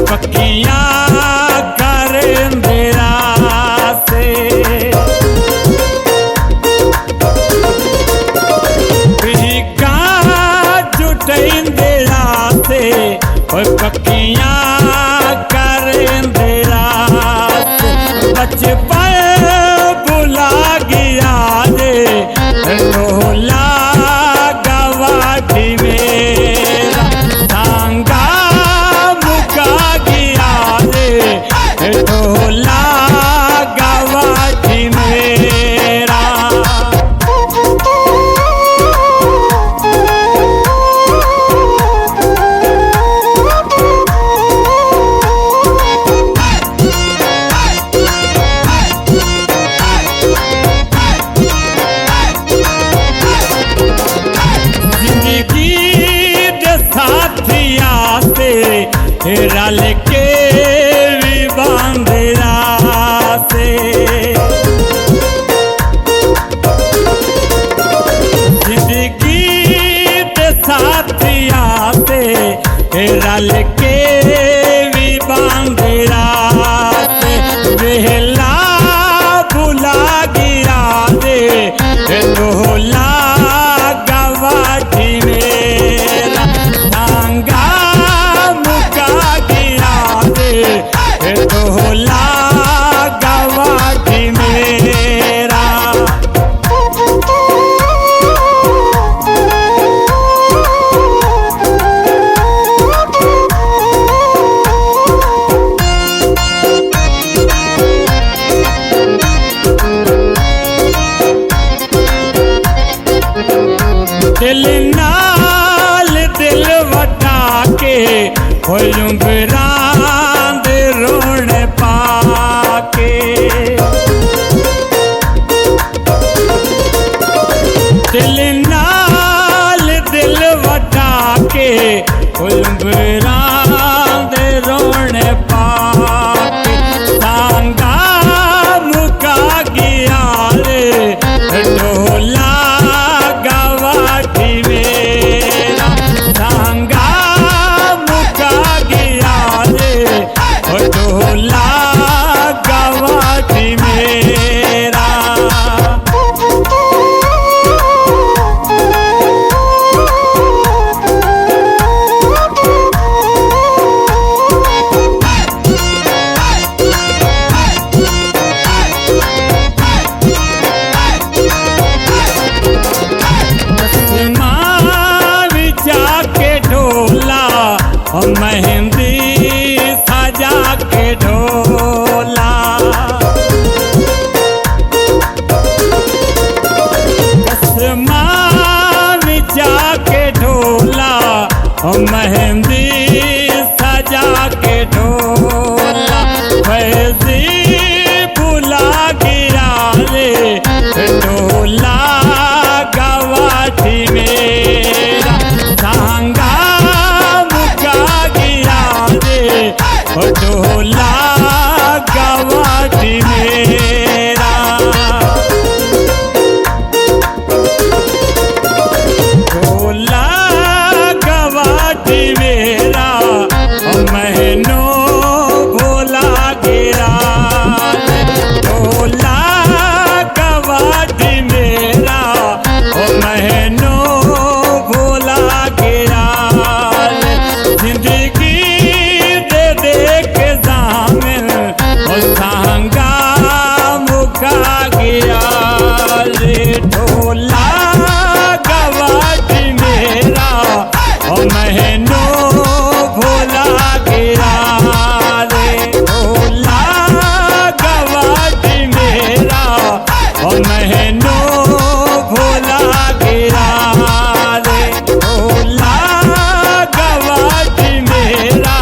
पक्कियां करेंदे रासे पीका जुटेंदे रासे पक्कियां करेंदे रासे बचपन बुला गया जे ढोला गवाठी मेरा सांगा मुका गया रे ढोला गवाठी मेरा साथिया से रल के भी बांधरा से जिंदगी के साथिया से रल के भी बांधरा से बेहला बुला गया रे ढोला गवाठी मेरा सांगा मुका गया रे ढोला गवाठी मेरा दिल नाल दिल वटा के रांद रोण पाके दिल नाल दिल वटा के रांद रोण पाके सांगा मुका गया रे ढोला गवाठी मेरा सांगा मुका गया रे ढोला गवाठी मेरा मेहंदी सजा के ढोला आसमान जाके ढोला मेहंदी सजा के ढोला फैजी बुला गया रे ढोला गवाठी मेरा सांगा ढोला गवाठी मेरा ढोला गवाठी मेरा महीनों भोला गिरा ढोला गवाठी मेरा महीनों भोला गिरा जिंदगी सांगा मुका गया रे ढोला गवाठी मेरा महीनों भोला गिरा रे ढोला गवाठी मेरा महीनों भोला गिरा रे ढोला गवाठी मेरा